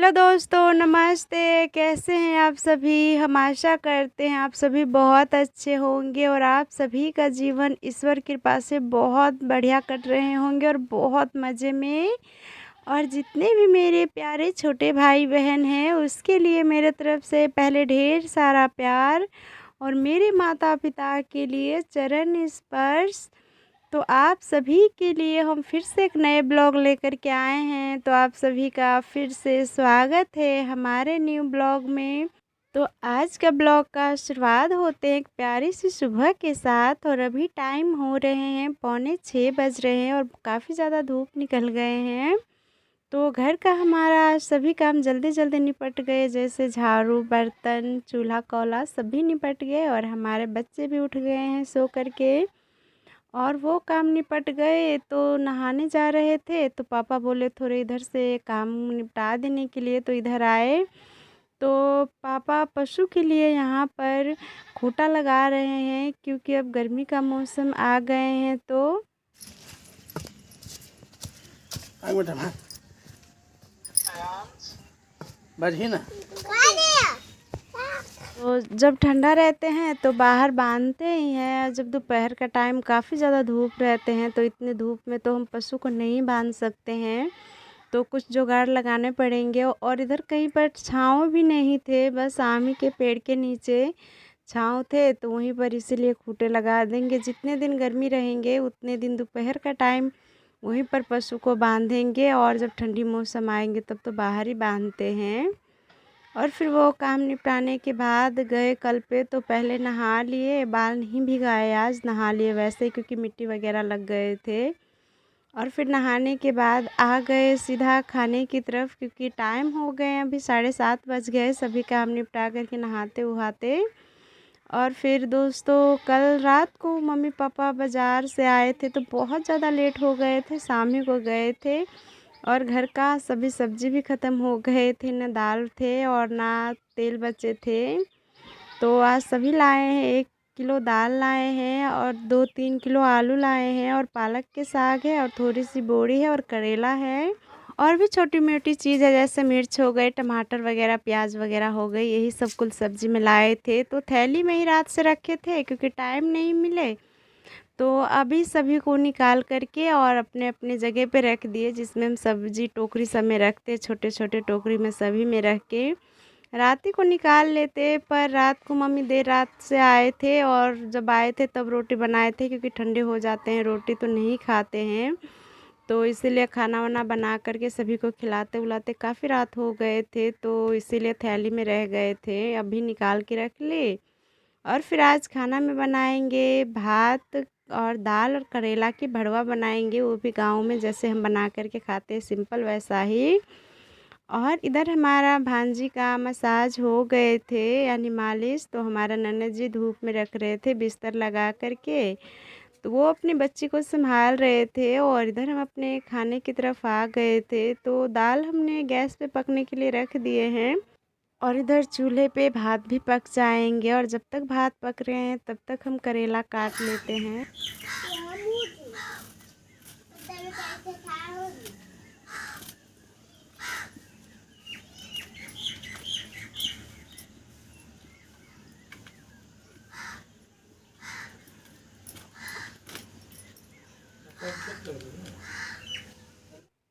Hello दोस्तों, नमस्ते। कैसे हैं आप सभी? हम आशा करते हैं आप सभी बहुत अच्छे होंगे और आप सभी का जीवन ईश्वर कृपा से बहुत बढ़िया कट रहे होंगे और बहुत मज़े में। और जितने भी मेरे प्यारे छोटे भाई-बहन हैं, उसके लिए मेरे तरफ से पहले ढेर सारा प्यार और मेरे माता-पिता के लिए चरण स्पर्श। तो आप सभी के लिए हम फिर से एक नए ब्लॉग लेकर के आए हैं, तो आप सभी का फिर से स्वागत है हमारे न्यू ब्लॉग में। तो आज का ब्लॉग का शुरुआत होते हैं एक प्यारी सी सुबह के साथ और अभी टाइम हो रहे हैं 5:45 बज रहे हैं और काफ़ी ज़्यादा धूप निकल गए हैं। तो घर का हमारा सभी काम जल्दी-जल्दी निपट गए, जैसे झाड़ू, बर्तन, चूल्हा-कौला सभी निपट गए और हमारे बच्चे भी उठ गए हैं सो कर के। और वो काम निपट गए तो नहाने जा रहे थे, तो पापा बोले थोड़े इधर से काम निपटा देने के लिए, तो इधर आए। तो पापा पशु के लिए यहाँ पर खूँटा लगा रहे हैं, क्योंकि अब गर्मी का मौसम आ गए हैं। तो बढ़ी ना। तो जब ठंडा रहते हैं तो बाहर बांधते ही हैं, जब दोपहर का टाइम काफ़ी ज़्यादा धूप रहते हैं तो इतने धूप में तो हम पशु को नहीं बांध सकते हैं, तो कुछ जुगाड़ लगाने पड़ेंगे। और इधर कहीं पर छाँव भी नहीं थे, बस आम ही के पेड़ के नीचे छाँव थे, तो वहीं पर इसीलिए खूँटे लगा देंगे। जितने दिन गर्मी रहेंगे उतने दिन दोपहर का टाइम वहीं पर पशु को बांधेंगे और जब ठंडी मौसम आएंगे तब तो बाहर ही बांधते हैं। और फिर वो काम निपटाने के बाद गए कल पे, तो पहले नहा लिए, बाल नहीं भिगाए आज, नहा लिए वैसे ही क्योंकि मिट्टी वगैरह लग गए थे। और फिर नहाने के बाद आ गए सीधा खाने की तरफ, क्योंकि टाइम हो गए अभी 7:30 बज गए सभी काम निपटा करके नहाते वहाते। और फिर दोस्तों कल रात को मम्मी पापा बाज़ार से आए थे तो बहुत ज़्यादा लेट हो गए थे, शाम ही को गए थे और घर का सभी सब्ज़ी भी ख़त्म हो गए थे, ना दाल थे और ना तेल बचे थे। तो आज सभी लाए हैं 1 किलो दाल लाए हैं और 2-3 किलो आलू लाए हैं और पालक के साग है और थोड़ी-सी बोड़ी है और करेला है और भी छोटी-मोटी चीज़ है, जैसे मिर्च हो गए, टमाटर वगैरह, प्याज वगैरह हो गई, यही सब कुल सब्ज़ी में लाए थे। तो थैली में ही रात से रखे थे क्योंकि टाइम नहीं मिले, तो अभी सभी को निकाल करके और अपने-अपने जगह पे रख दिए, जिसमें हम सब्ज़ी टोकरी सब में रखते, छोटे-छोटे टोकरी में सभी में रख के रात ही को निकाल लेते। पर रात को मम्मी देर रात से आए थे और जब आए थे तब रोटी बनाए थे, क्योंकि ठंडे हो जाते हैं, रोटी तो नहीं खाते हैं। तो इसीलिए खाना वाना बना कर के सभी को खिलाते-उलाते काफ़ी रात हो गए थे, तो इसीलिए थैली में रह गए थे, अभी निकाल के रख लिए। और फिर आज खाना में बनाएंगे भात और दाल और करेला की भरवा बनाएंगे, वो भी गाँव में जैसे हम बना कर के खाते हैं सिंपल वैसा ही। और इधर हमारा भांजी का मसाज हो गए थे, यानी मालिश, तो हमारा ननद जी धूप में रख रहे थे बिस्तर लगा कर के, तो वो अपनी बच्ची को संभाल रहे थे और इधर हम अपने खाने की तरफ आ गए थे। तो दाल हमने गैस पे पकने के लिए रख दिए हैं और इधर चूल्हे पे भात भी पक जाएंगे और जब तक भात पक रहे हैं तब तक हम करेला काट लेते हैं।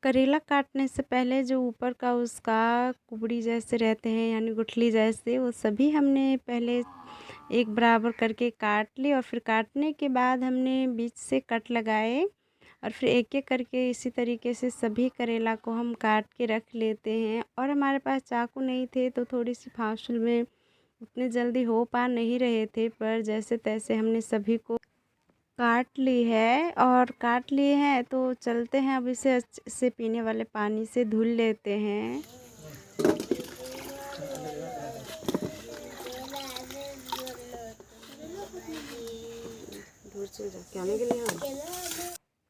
करेला काटने से पहले जो ऊपर का उसका कुबड़ी जैसे रहते हैं, यानी गुठली जैसे, वो सभी हमने पहले एक बराबर करके काट ली और फिर काटने के बाद हमने बीच से कट लगाए और फिर एक-एक करके इसी तरीके से सभी करेला को हम काट के रख लेते हैं। और हमारे पास चाकू नहीं थे तो थोड़ी-सी फासुल में उतने जल्दी हो पा नहीं रहे थे, पर जैसे-तैसे हमने सभी को काट ली है और काट लिए हैं, तो चलते हैं अब इसे अच्छे से पीने वाले पानी से धुल लेते हैं।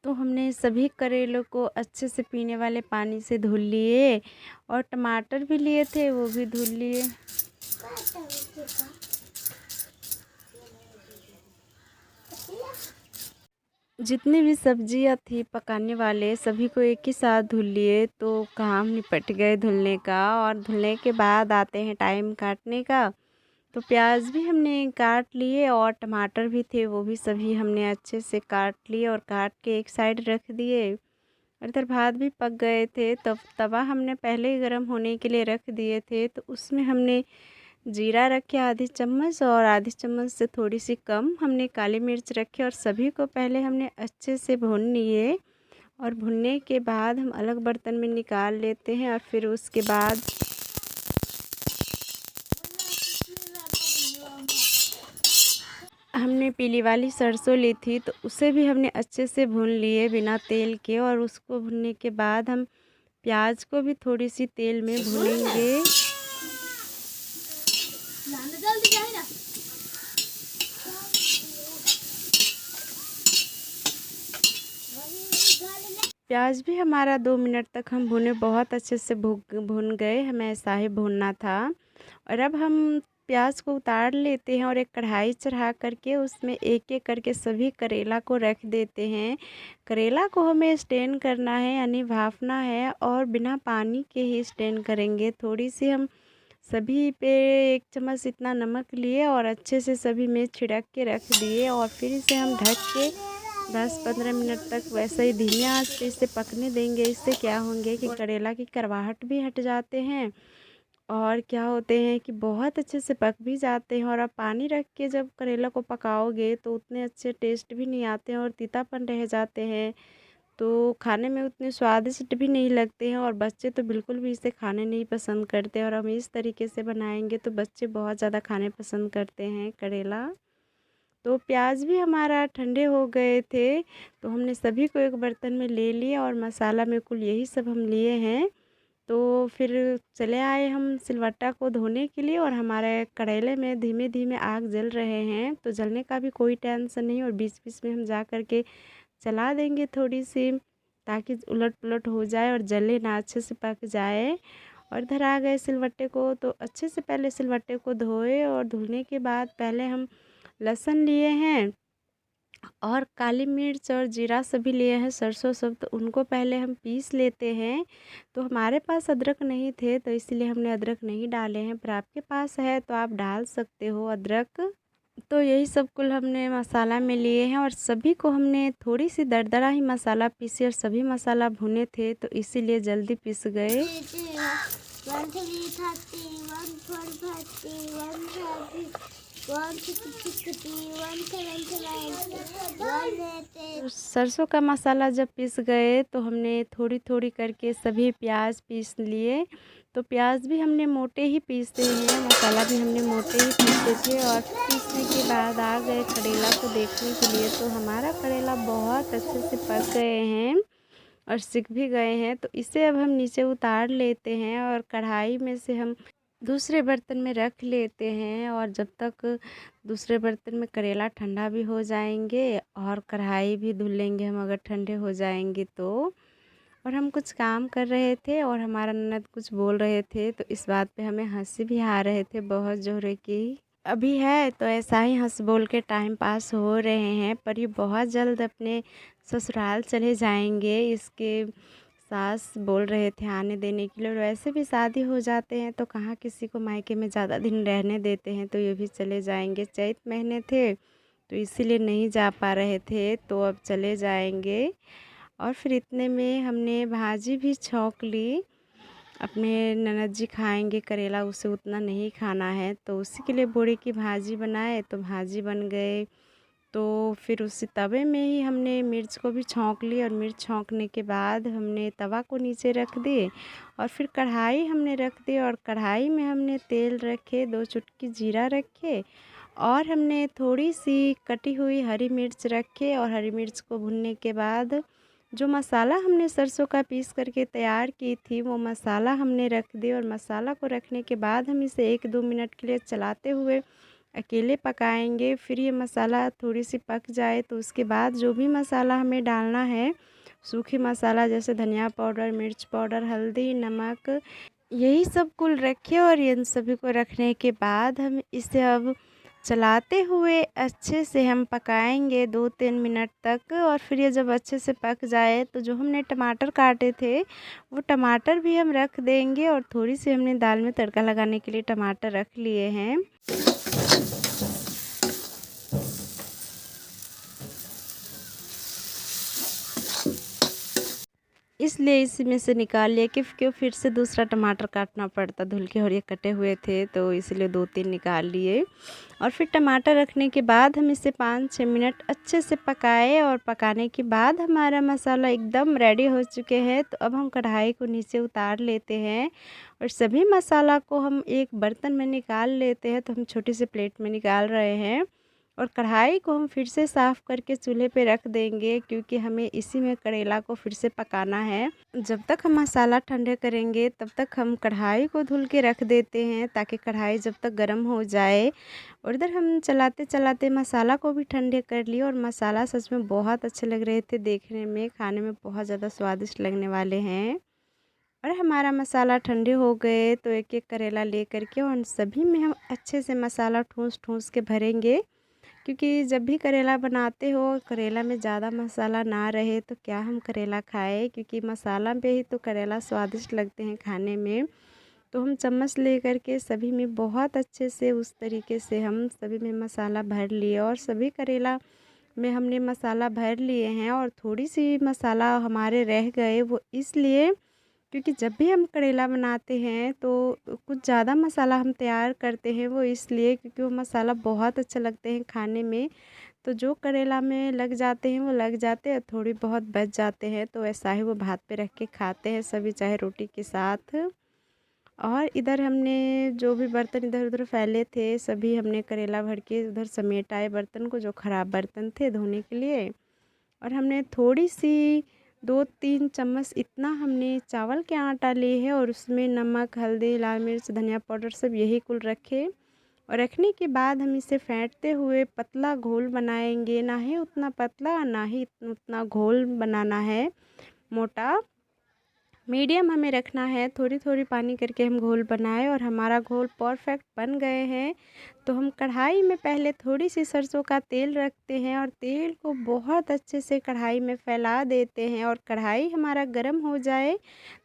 तो हमने सभी करेलों को अच्छे से पीने वाले पानी से धुल लिए और टमाटर भी लिए थे, वो भी धुल लिए। जितनी भी सब्जियां थी पकाने वाले सभी को एक ही साथ धुल लिए तो काम निपट गए धुलने का। और धुलने के बाद आते हैं टाइम काटने का। तो प्याज भी हमने काट लिए और टमाटर भी थे वो भी सभी हमने अच्छे से काट लिए और काट के एक साइड रख दिए। और इधर भात भी पक गए थे तब तवा हमने पहले ही गर्म होने के लिए रख दिए थे। तो उसमें हमने जीरा रखे आधी चम्मच और आधी चम्मच से थोड़ी सी कम हमने काली मिर्च रखे और सभी को पहले हमने अच्छे से भून लिए। और भुनने के बाद हम अलग बर्तन में निकाल लेते हैं। और फिर उसके बाद हमने पीली वाली सरसों ली थी तो उसे भी हमने अच्छे से भून लिए बिना तेल के। और उसको भुनने के बाद हम प्याज को भी थोड़ी सी तेल में भूनेंगे। प्याज भी हमारा 2 मिनट तक हम भुने, बहुत अच्छे से भुन गए, हमें ऐसा ही भुनना था। और अब हम प्याज को उतार लेते हैं और एक कढ़ाई चढ़ा करके उसमें एक एक करके सभी करेला को रख देते हैं। करेला को हमें स्टेन करना है यानी भाफना है और बिना पानी के ही स्टेन करेंगे। थोड़ी सी हम सभी पे 1 चम्मच इतना नमक लिए और अच्छे से सभी में छिड़क के रख दिए। और फिर इसे हम ढक के 10-15 मिनट तक वैसे ही धीमी आंच पे इसे पकने देंगे। इससे क्या होंगे कि करेला की करवाहट भी हट जाते हैं और क्या होते हैं कि बहुत अच्छे से पक भी जाते हैं। और आप पानी रख के जब करेला को पकाओगे तो उतने अच्छे टेस्ट भी नहीं आते हैं और तीतापन रह जाते हैं, तो खाने में उतने स्वादिष्ट भी नहीं लगते हैं। और बच्चे तो बिल्कुल भी इसे खाने नहीं पसंद करते। और हम इस तरीके से बनाएंगे तो बच्चे बहुत ज़्यादा खाने पसंद करते हैं करेला। तो प्याज भी हमारा ठंडे हो गए थे तो हमने सभी को एक बर्तन में ले लिया और मसाला में कुल यही सब हम लिए हैं। तो फिर चले आए हम सिलवट्टा को धोने के लिए और हमारे कढ़ैले में धीमे धीमे आग जल रहे हैं तो जलने का भी कोई टेंशन नहीं। और बीच बीच में हम जा कर के चला देंगे थोड़ी सी ताकि उलट पुलट हो जाए और जले ना, अच्छे से पक जाए। और इधर आ गए सिलवट्टे को तो अच्छे से पहले सिलवट्टे को धोए और धुलने के बाद पहले हम लहसुन लिए हैं और काली मिर्च और जीरा सभी लिए हैं, सरसों सब, तो उनको पहले हम पीस लेते हैं। तो हमारे पास अदरक नहीं थे तो इसलिए हमने अदरक नहीं डाले हैं, पर आपके पास है तो आप डाल सकते हो अदरक। तो यही सब कुल हमने मसाला में लिए हैं और सभी को हमने थोड़ी सी दरदरा ही मसाला पीसी और सभी मसाला भुने थे तो इसीलिए जल्दी पिस गए। सरसों का मसाला जब पिस गए तो हमने थोड़ी थोड़ी करके सभी प्याज पीस लिए। तो प्याज भी हमने मोटे ही पीसते हैं, मसाला भी हमने मोटे ही पीसे थे। और पीसने के बाद आ गए करेला को देखने के लिए तो हमारा करेला बहुत अच्छे से पक गए हैं और सिक भी गए हैं। तो इसे अब हम नीचे उतार लेते हैं और कढ़ाई में से हम दूसरे बर्तन में रख लेते हैं। और जब तक दूसरे बर्तन में करेला ठंडा भी हो जाएंगे और कढ़ाई भी धुल लेंगे हम अगर ठंडे हो जाएंगे तो। और हम कुछ काम कर रहे थे और हमारा ननद कुछ बोल रहे थे तो इस बात पे हमें हंसी भी आ रहे थे बहुत जोरे की। अभी है तो ऐसा ही हंस बोल के टाइम पास हो रहे हैं, पर ये बहुत जल्द अपने ससुराल चले जाएंगे। इसके सास बोल रहे थे आने देने के लिए, और वैसे भी शादी हो जाते हैं तो कहाँ किसी को मायके में ज़्यादा दिन रहने देते हैं, तो ये भी चले जाएंगे। चैत महीने थे तो इसीलिए नहीं जा पा रहे थे तो अब चले जाएंगे। और फिर इतने में हमने भाजी भी छौंक ली। अपने ननद जी खाएंगे करेला, उसे उतना नहीं खाना है तो उसी के लिए बोरे की भाजी बनाए तो भाजी बन गए। तो फिर उसी तवे में ही हमने मिर्च को भी छौंक ली और मिर्च छौंकने के बाद हमने तवा को नीचे रख दिए और फिर कढ़ाई हमने रख दी और कढ़ाई में हमने तेल रखे, 2 चुटकी जीरा रखे और हमने थोड़ी सी कटी हुई हरी मिर्च रखे। और हरी मिर्च को भुनने के बाद जो मसाला हमने सरसों का पीस करके तैयार की थी वो मसाला हमने रख दी। और मसाला को रखने के बाद हम इसे 1-2 मिनट के लिए चलाते हुए अकेले पकाएंगे। फिर ये मसाला थोड़ी सी पक जाए तो उसके बाद जो भी मसाला हमें डालना है, सूखी मसाला जैसे धनिया पाउडर, मिर्च पाउडर, हल्दी, नमक, यही सब कुल रखे। और इन सभी को रखने के बाद हम इसे अब चलाते हुए अच्छे से हम पकाएंगे 2-3 मिनट तक। और फिर ये जब अच्छे से पक जाए तो जो हमने टमाटर काटे थे वो टमाटर भी हम रख देंगे। और थोड़ी सी हमने दाल में तड़का लगाने के लिए टमाटर रख लिए हैं। इसलिए इसी में से निकाल लिया कि क्यों फिर से दूसरा टमाटर काटना पड़ता धुल के, और ये कटे हुए थे तो इसलिए 2-3 निकाल लिए। और फिर टमाटर रखने के बाद हम इसे 5-6 मिनट अच्छे से पकाए। और पकाने के बाद हमारा मसाला एकदम रेडी हो चुके हैं। तो अब हम कढ़ाई को नीचे उतार लेते हैं और सभी मसाला को हम एक बर्तन में निकाल लेते हैं। तो हम छोटी सी प्लेट में निकाल रहे हैं और कढ़ाई को हम फिर से साफ़ करके चूल्हे पे रख देंगे, क्योंकि हमें इसी में करेला को फिर से पकाना है। जब तक हम मसाला ठंडे करेंगे तब तक हम कढ़ाई को धुल के रख देते हैं, ताकि कढ़ाई जब तक गर्म हो जाए। और इधर हम चलाते चलाते मसाला को भी ठंडे कर लिए। और मसाला सच में बहुत अच्छे लग रहे थे देखने में, खाने में बहुत ज़्यादा स्वादिष्ट लगने वाले हैं। और हमारा मसाला ठंडे हो गए तो एक एक करेला ले करके उन सभी में हम अच्छे से मसाला ठूँस ठूँस के भरेंगे, क्योंकि जब भी करेला बनाते हो करेला में ज़्यादा मसाला ना रहे तो क्या हम करेला खाएं, क्योंकि मसाला पे ही तो करेला स्वादिष्ट लगते हैं खाने में। तो हम चम्मच ले करके सभी में बहुत अच्छे से उस तरीके से हम सभी में मसाला भर लिए। और सभी करेला में हमने मसाला भर लिए हैं। और थोड़ी सी मसाला हमारे रह गए, वो इसलिए क्योंकि जब भी हम करेला बनाते हैं तो कुछ ज़्यादा मसाला हम तैयार करते हैं, वो इसलिए क्योंकि वो मसाला बहुत अच्छा लगते हैं खाने में। तो जो करेला में लग जाते हैं वो लग जाते हैं, थोड़ी बहुत बच जाते हैं तो ऐसा ही वो भात पे रख के खाते हैं सभी, चाहे रोटी के साथ। और इधर हमने जो भी बर्तन इधर उधर फैले थे सभी हमने करेला भर के उधर समेट आए बर्तन को, जो ख़राब बर्तन थे धोने के लिए। और हमने थोड़ी सी 2-3 चम्मच इतना हमने चावल के आटा लिए है और उसमें नमक, हल्दी, लाल मिर्च, धनिया पाउडर सब यही कुल रखे। और रखने के बाद हम इसे फेंटते हुए पतला घोल बनाएंगे, ना ही उतना पतला ना ही उतना घोल बनाना है मोटा, मीडियम हमें रखना है। थोड़ी थोड़ी पानी करके हम घोल बनाए और हमारा घोल परफेक्ट बन गए हैं। तो हम कढ़ाई में पहले थोड़ी सी सरसों का तेल रखते हैं और तेल को बहुत अच्छे से कढ़ाई में फैला देते हैं। और कढ़ाई हमारा गर्म हो जाए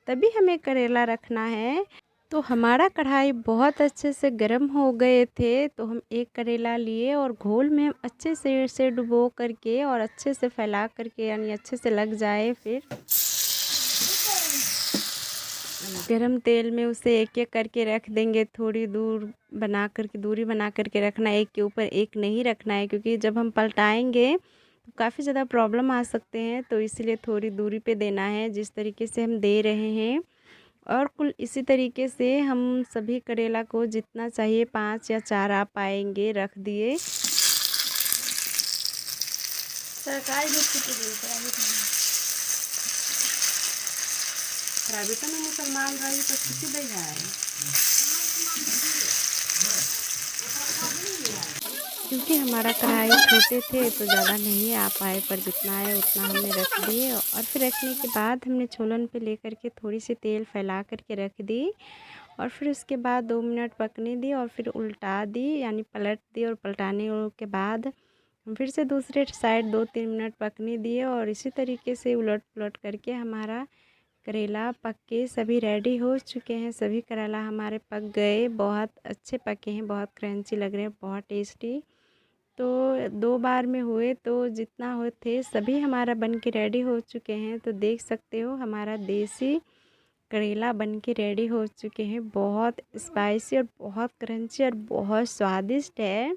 तभी हमें करेला रखना है। तो हमारा कढ़ाई बहुत अच्छे से गर्म हो गए थे तो हम एक करेला लिए और घोल में हम अच्छे से इसे डुबो करके और अच्छे से फैला करके, यानी अच्छे से लग जाए, फिर गरम तेल में उसे एक एक करके रख देंगे। थोड़ी दूर बना करके, दूरी बना करके रखना, एक के ऊपर एक नहीं रखना है, क्योंकि जब हम पलटाएंगे तो काफ़ी ज़्यादा प्रॉब्लम आ सकते हैं। तो इसलिए थोड़ी दूरी पे देना है, जिस तरीके से हम दे रहे हैं। और कुल इसी तरीके से हम सभी करेला को जितना चाहिए 5 या 4 आप पाएंगे रख दिए। सरकारी प्राइवेट में मुसलमान रही तो छुट्टी दे है। क्योंकि हमारा कढ़ाई छोटे थे तो ज़्यादा नहीं आ पाए, पर जितना आए उतना हमने रख दिए। और फिर रखने के बाद हमने छोलन पे लेकर के थोड़ी सी तेल फैला करके रख दी। और फिर उसके बाद 2 मिनट पकने दी और फिर उल्टा दी, यानी पलट दी। और पलटाने के बाद हम फिर से दूसरे साइड 2-3 मिनट पकने दिए। और इसी तरीके से उलट पुलट करके हमारा करेला पक के सभी रेडी हो चुके हैं। सभी करेला हमारे पक गए, बहुत अच्छे पके हैं, बहुत क्रंची लग रहे हैं, बहुत टेस्टी। तो 2 बार में हुए तो जितना हो थे सभी हमारा बन के रेडी हो चुके हैं। तो देख सकते हो हमारा देसी करेला बन के रेडी हो चुके हैं। बहुत स्पाइसी और बहुत क्रंची और बहुत स्वादिष्ट है।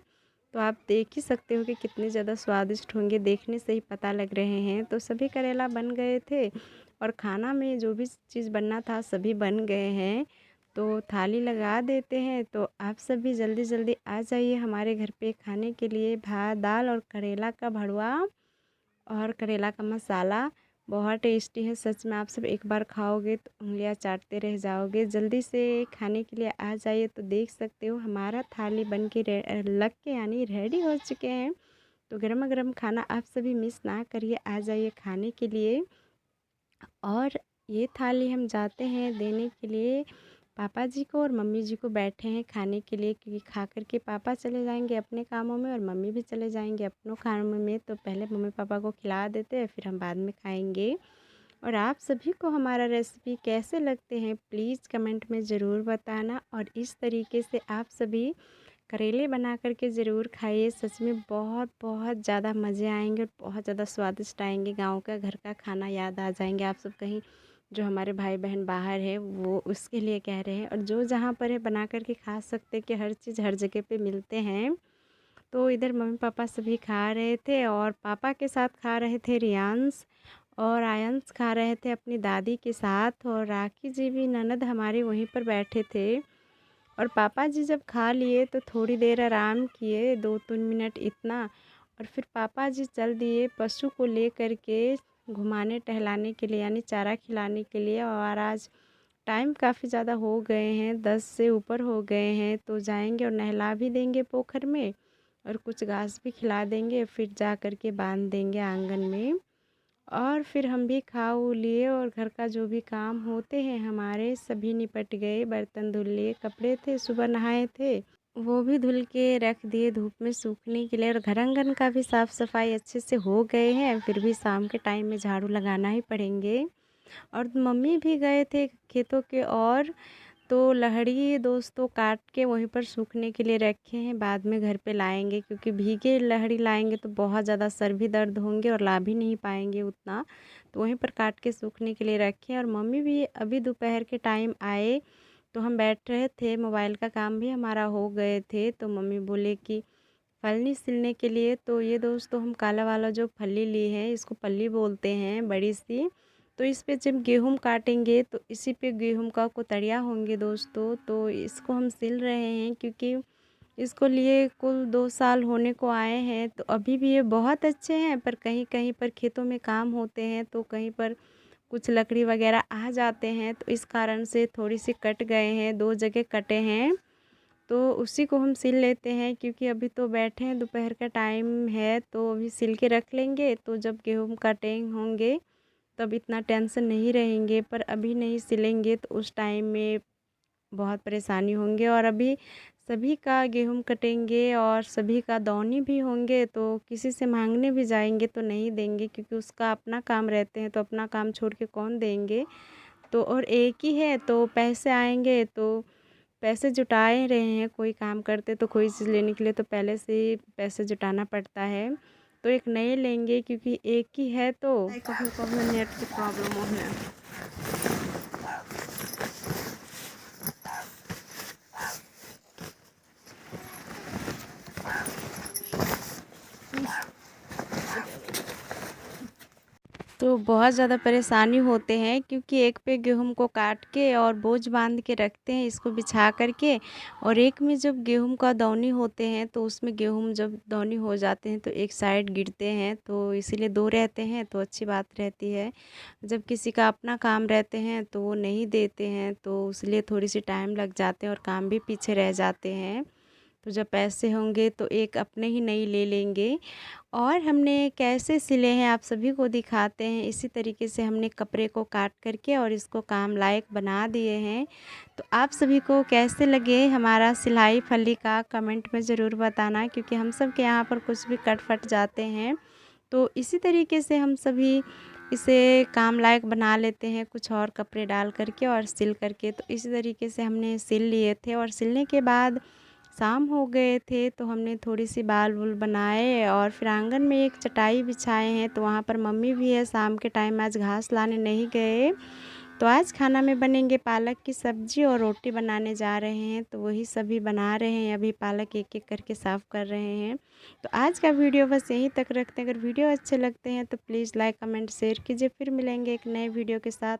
तो आप देख ही सकते हो कि कितने ज़्यादा स्वादिष्ट होंगे, देखने से ही पता लग रहे हैं। तो सभी करेला बन गए थे और खाना में जो भी चीज़ बनना था सभी बन गए हैं। तो थाली लगा देते हैं। तो आप सभी जल्दी जल्दी आ जाइए हमारे घर पे खाने के लिए। भात, दाल और करेला का भरवा और करेला का मसाला बहुत टेस्टी है। सच में आप सब एक बार खाओगे तो उंगलियां चाटते रह जाओगे। जल्दी से खाने के लिए आ जाइए। तो देख सकते हो हमारा थाली बन के लग के यानी रेडी हो चुके हैं। तो गर्मा गर्म खाना आप सभी मिस ना करिए, आ जाइए खाने के लिए। और ये थाली हम जाते हैं देने के लिए पापा जी को और मम्मी जी को बैठे हैं खाने के लिए, क्योंकि खा कर के पापा चले जाएंगे अपने कामों में और मम्मी भी चले जाएंगे अपनों कामों में। तो पहले मम्मी पापा को खिला देते हैं, फिर हम बाद में खाएंगे। और आप सभी को हमारा रेसिपी कैसे लगते हैं प्लीज़ कमेंट में ज़रूर बताना। और इस तरीके से आप सभी करेले बना कर के ज़रूर खाइए, सच में बहुत बहुत ज़्यादा मज़े आएंगे और बहुत ज़्यादा स्वादिष्ट आएंगे। गांव का घर का खाना याद आ जाएंगे आप सब। कहीं जो हमारे भाई बहन बाहर है वो उसके लिए कह रहे हैं, और जो जहाँ पर है बना कर के खा सकते कि हर चीज़ हर जगह पे मिलते हैं। तो इधर मम्मी पापा सभी खा रहे थे और पापा के साथ खा रहे थे रियांश, और आयंश खा रहे थे अपनी दादी के साथ, और राखी जी भी ननद हमारे वहीं पर बैठे थे। और पापा जी जब खा लिए तो थोड़ी देर आराम किए, 2-3 मिनट इतना, और फिर पापा जी चल दिए पशु को ले कर के घुमाने टहलाने के लिए, यानी चारा खिलाने के लिए। और आज टाइम काफ़ी ज़्यादा हो गए हैं, 10 से ऊपर हो गए हैं, तो जाएंगे और नहला भी देंगे पोखर में और कुछ घास भी खिला देंगे, फिर जा कर के बांध देंगे आंगन में। और फिर हम भी खा ऊ लिए और घर का जो भी काम होते हैं हमारे सभी निपट गए। बर्तन धुल लिए, कपड़े थे सुबह नहाए थे वो भी धुल के रख दिए धूप में सूखने के लिए। और घर आंगन का भी साफ़ सफाई अच्छे से हो गए हैं, फिर भी शाम के टाइम में झाड़ू लगाना ही पड़ेंगे। और मम्मी भी गए थे खेतों के, और तो लहड़ी दोस्तों काट के वहीं पर सूखने के लिए रखे हैं, बाद में घर पे लाएंगे, क्योंकि भीगे लहड़ी लाएंगे तो बहुत ज़्यादा सर भी दर्द होंगे और ला भी नहीं पाएंगे उतना। तो वहीं पर काट के सूखने के लिए रखे हैं। और मम्मी भी अभी दोपहर के टाइम आए, तो हम बैठ रहे थे, मोबाइल का काम भी हमारा हो गए थे, तो मम्मी बोले कि फलनी सिलने के लिए। तो ये दोस्तों हम काला वाला जो फली लिए हैं, इसको पल्ली बोलते हैं, बड़ी सी। तो इस पे जब गेहूँ काटेंगे तो इसी पे गेहूँ का कोतरिया होंगे दोस्तों। तो इसको हम सिल रहे हैं, क्योंकि इसको लिए कुल 2 साल होने को आए हैं। तो अभी भी ये बहुत अच्छे हैं, पर कहीं कहीं पर खेतों में काम होते हैं तो कहीं पर कुछ लकड़ी वगैरह आ जाते हैं, तो इस कारण से थोड़ी सी कट गए हैं, 2 जगह कटे हैं। तो उसी को हम सिल लेते हैं, क्योंकि अभी तो बैठे हैं, दोपहर का टाइम है, तो अभी सिल के रख लेंगे, तो जब गेहूँ कटेंगे होंगे तब इतना टेंशन नहीं रहेंगे। पर अभी नहीं सिलेंगे तो उस टाइम में बहुत परेशानी होंगे। और अभी सभी का गेहूँ कटेंगे और सभी का दौनी भी होंगे, तो किसी से मांगने भी जाएंगे तो नहीं देंगे, क्योंकि उसका अपना काम रहते हैं, तो अपना काम छोड़ के कौन देंगे। तो और एक ही है तो पैसे आएंगे, तो पैसे जुटाए रहे हैं, कोई काम करते तो कोई चीज़ लेने के लिए तो पहले से ही पैसे जुटाना पड़ता है। तो एक नए लेंगे, क्योंकि एक ही है तो कभी कभी नेट की प्रॉब्लम हो है। तो बहुत ज़्यादा परेशानी होते हैं, क्योंकि एक पे गेहूँ को काट के और बोझ बांध के रखते हैं इसको बिछा कर के, और एक में जब गेहूँ का दौनी होते हैं तो उसमें गेहूँ जब दौनी हो जाते हैं तो एक साइड गिरते हैं, तो इसीलिए 2 रहते हैं तो अच्छी बात रहती है। जब किसी का अपना काम रहते हैं तो वो नहीं देते हैं, तो इसलिए थोड़ी सी टाइम लग जाते हैं और काम भी पीछे रह जाते हैं। तो जब पैसे होंगे तो एक अपने ही नई ले लेंगे। और हमने कैसे सिले हैं आप सभी को दिखाते हैं। इसी तरीके से हमने कपड़े को काट करके और इसको काम लायक बना दिए हैं। तो आप सभी को कैसे लगे हमारा सिलाई फली का कमेंट में ज़रूर बताना, क्योंकि हम सब के यहाँ पर कुछ भी कट फट जाते हैं। तो इसी तरीके से हम सभी इसे काम लायक बना लेते हैं, कुछ और कपड़े डाल करके और सिल करके। तो इसी तरीके से हमने सिल लिए थे, और सिलने के बाद शाम हो गए थे, तो हमने थोड़ी सी बाल वूल बनाए और फिर आंगन में एक चटाई बिछाए हैं। तो वहाँ पर मम्मी भी है, शाम के टाइम आज घास लाने नहीं गए। तो आज खाना में बनेंगे पालक की सब्ज़ी और रोटी बनाने जा रहे हैं, तो वही सभी बना रहे हैं। अभी पालक एक एक करके साफ़ कर रहे हैं। तो आज का वीडियो बस यहीं तक रखते हैं। अगर वीडियो अच्छे लगते हैं तो प्लीज़ लाइक कमेंट शेयर कीजिए। फिर मिलेंगे एक नए वीडियो के साथ।